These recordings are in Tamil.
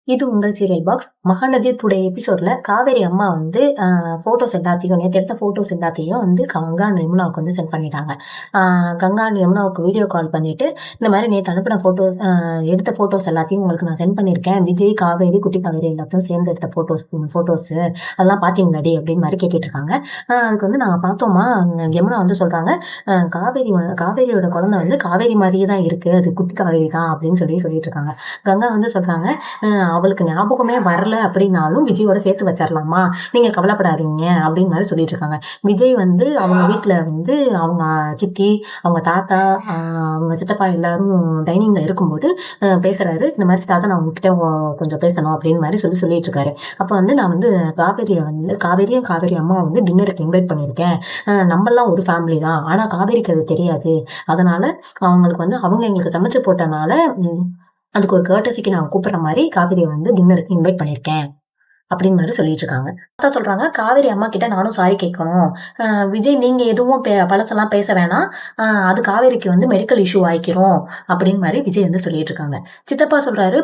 இது உங்கள் சீரியல் பாக்ஸ். மகாநதி டுடே எபிசோட்ல காவேரி அம்மா வந்து ஃபோட்டோஸ் எல்லாத்தையும் நேற்று எடுத்த ஃபோட்டோஸ் எல்லாத்தையும் வந்து கங்கா யமுனாவுக்கு வந்து சென்ட் பண்ணிட்டாங்க. கங்கா யமுனாவுக்கு வீடியோ கால் பண்ணிட்டு, இந்த மாதிரி நேற்று அனுப்பின ஃபோட்டோஸ் எடுத்த ஃபோட்டோஸ் எல்லாத்தையும் உங்களுக்கு நான் சென்ட் பண்ணியிருக்கேன். விஜய், காவேரி, குட்டி காவேரி எல்லாத்தையும் சேர்ந்து எடுத்த ஃபோட்டோஸ் அதெல்லாம் பார்த்தீங்களாடி அப்படின்னு மாதிரி கேட்டுட்டு இருக்காங்க. அதுக்கு வந்து நாங்கள் பார்த்தோமா, யமுனா வந்து சொல்றாங்க, காவேரியோட குழந்தை வந்து காவேரி மாதிரியே தான் இருக்கு, அது குட்டி காவேரி தான் அப்படின்னு சொல்லிட்டு இருக்காங்க. கங்கா வந்து சொல்றாங்க, அவளுக்கு ஞாபகமே வரல அப்படின்னாலும் விஜயோட சேர்த்து வச்சிடலாமா, நீங்க கவலைப்படாதீங்க அப்படின்னு மாதிரி சொல்லிட்டு இருக்காங்க. விஜய் வந்து அவங்க வீட்டுல வந்து அவங்க சித்தி, அவங்க தாத்தா, அவங்க சித்தப்பா எல்லாரும் டைனிங்ல இருக்கும்போது பேசுறாரு. இந்த மாதிரி தாத்தா, நான் உங்ககிட்ட கொஞ்சம் பேசணும் அப்படின்னு மாதிரி சொல்லிட்டு இருக்காரு. அப்ப வந்து நான் வந்து காவேரி அம்மா வந்து டின்னருக்கு இன்வைட் பண்ணியிருக்கேன். நம்மெல்லாம் ஒரு ஃபேமிலி தான், ஆனா காவேரிக்கு அது தெரியாது. அதனால அவங்களுக்கு வந்து அவங்க எங்களுக்கு சமைச்சு போட்டனால அதுக்கு ஒரு கர்ட்டசிக்கு நான் கூப்பிடுற மாதிரி காவேரியை வந்து டின்னருக்கு இன்வைட் பண்ணியிருக்கேன் அப்படின்னு மாதிரி சொல்லிட்டு இருக்காங்க. அதான் சொல்றாங்க, காவேரி அம்மா கிட்ட நானும் சாரி கேட்கணும். விஜய், நீங்க எதுவும் பழசெல்லாம் பேச வேணாம், அது காவேரிக்கு வந்து மெடிக்கல் இஷ்யூ ஆயிக்கிறோம் அப்படின்னு மாதிரி விஜய் வந்து சொல்லிட்டு இருக்காங்க. சித்தப்பா சொல்றாரு,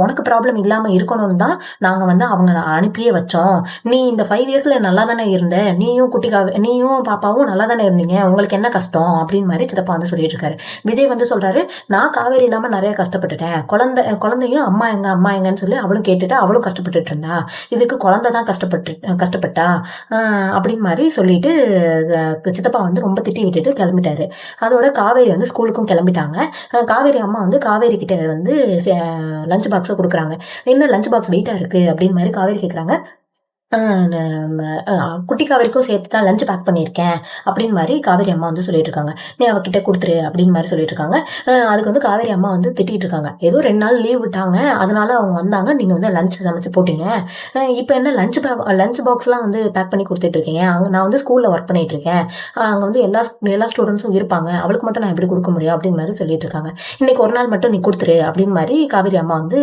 உனக்கு ப்ராப்ளம் இல்லாம இருக்கணும்னு தான் நாங்க வந்து அவங்கள அனுப்பியே வச்சோம். நீ இந்த 5 இயர்ஸ்ல நல்லா தானே இருந்த, நீயும் பாப்பாவும் நல்லா தானே இருந்தீங்க, உங்களுக்கு என்ன கஷ்டம் அப்படின்னு மாதிரி சித்தப்பா வந்து சொல்லிட்டு இருக்காரு. விஜய் வந்து சொல்றாரு, நான் காவேரி இல்லாம நிறைய கஷ்டப்பட்டுட்டேன். குழந்தையும் அம்மா எங்கன்னு சொல்லி அவளும் கேட்டுட்டு அவளும் கஷ்டப்பட்டு இருந்தா, இதுக்கு குழந்தை தான் கஷ்டப்பட்டா அப்படின்னு மாதிரி சொல்லிட்டு சித்தப்பா வந்து ரொம்ப திட்டி விட்டுட்டு கிளம்பிட்டாரு. அதோட காவேரி வந்து ஸ்கூலுக்கும் கிளம்பிட்டாங்க. காவேரி அம்மா வந்து காவேரி கிட்ட வந்து லஞ்ச் பாக்ஸை கொடுக்குறாங்க. என்ன லஞ்ச் பாக்ஸ் வெயிட்டா இருக்கு அப்படின்னு மாதிரி காவேரி கேட்குறாங்க. குட்டி காவேரிக்கும் சேர்த்து தான் லஞ்ச் பேக் பண்ணியிருக்கேன் அப்படின்னு மாதிரி காவேரி அம்மா வந்து சொல்லிட்டு இருக்காங்க. நீ அவகிட்ட கொடுத்துரு அப்படின்னு மாதிரி சொல்லிட்டு இருக்காங்க. அதுக்கு வந்து காவேரி அம்மா வந்து திட்டிட்டு இருக்காங்க. ஏதோ 2 நாள் லீவ் விட்டாங்க, அதனால அவங்க வந்தாங்க, நீங்க வந்து லஞ்ச் சமைச்சு போட்டீங்க, இப்போ என்ன லஞ்ச் பாக்ஸ்லாம் வந்து பேக் பண்ணி கொடுத்துட்டு இருக்கீங்க. நான் வந்து ஸ்கூல்ல ஒர்க் பண்ணிட்டு இருக்கேன், அங்கே வந்து எல்லா ஸ்டூடெண்ட்ஸும் இருப்பாங்க, அவளுக்கு மட்டும் நான் எப்படி கொடுக்க முடியும் அப்படின்னு மாதிரி சொல்லிட்டு இருக்காங்க. இன்னைக்கு ஒரு நாள் மட்டும் நீ கொடுத்துரு அப்படின்னு மாதிரி காவேரி அம்மா வந்து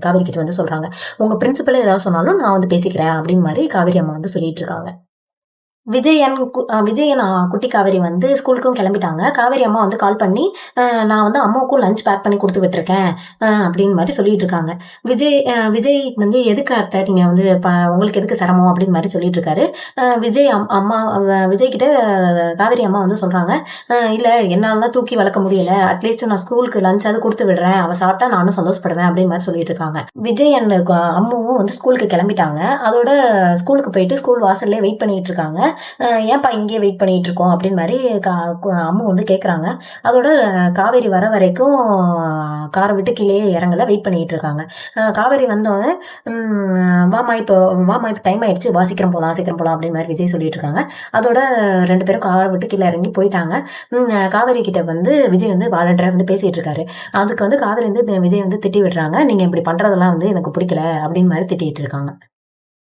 காவேரி கிட்ட வந்து சொல்றாங்க. உங்க பிரின்சிபலே ஏதாவது சொன்னாலும் நான் வந்து பேசிக்கிறேன் அப்படின்னு மாதிரி காவேரி அம்மா வந்து சொல்லிட்டு இருக்காங்க. விஜயன் குட்டி காவேரி வந்து ஸ்கூலுக்கும் கிளம்பிட்டாங்க. காவேரி அம்மா வந்து கால் பண்ணி, நான் வந்து அம்மாவுக்கும் லஞ்ச் பேக் பண்ணி கொடுத்து விட்டுருக்கேன் அப்படின்னு மாதிரி சொல்லிட்டு இருக்காங்க. விஜய் வந்து எதுக்கு அத்தை நீங்க வந்து உங்களுக்கு எதுக்கு சிரமம் அப்படின்னு மாதிரி சொல்லிட்டு இருக்காரு. விஜய் கிட்ட காவேரி அம்மா வந்து சொல்றாங்க, இல்ல என்னால தான் தூக்கி வளர்க்க முடியல, அட்லீஸ்ட் நான் ஸ்கூலுக்கு லஞ்ச் அது கொடுத்து விடுறேன், அவ சாப்பிட்டா நானும் சந்தோஷப்படுவேன் அப்படின்னு மாதிரி சொல்லிட்டு இருக்காங்க. விஜய் அம்மாவும் வந்து ஸ்கூலுக்கு கிளம்பிட்டாங்க. அதோட ஸ்கூலுக்கு போயிட்டு ஸ்கூல் வாசல்லே வெயிட் பண்ணிட்டு இருக்காங்க. ஏன்பா இங்கே வெயிட் பண்ணிட்டு இருக்கோம் அப்படின்னு மாதிரி அம்மு வந்து கேட்குறாங்க. அதோட காவேரி வர வரைக்கும் காரை விட்டு கீழே இறங்கல, வெயிட் பண்ணிட்டு இருக்காங்க. காவேரி வந்தோடனே, வாமா இப்போ டைம் ஆயிடுச்சு, சீக்கிரம் போகலாம் அப்படின்னு மாதிரி விஜய் சொல்லிட்டு இருக்காங்க. அதோட 2 பேரும் காரை விட்டு கீழே இறங்கி போயிட்டாங்க. காவேரி கிட்ட வந்து விஜய் வந்து வாலண்டியரா வந்து பேசிட்டு இருக்காரு. அதுக்கு வந்து காவேரி வந்து விஜய் வந்து திட்டி விடுறாங்க, நீங்க இப்படி பண்றதெல்லாம் வந்து எனக்கு பிடிக்கல அப்படின்னு மாதிரி திட்டிட்டு இருக்காங்க.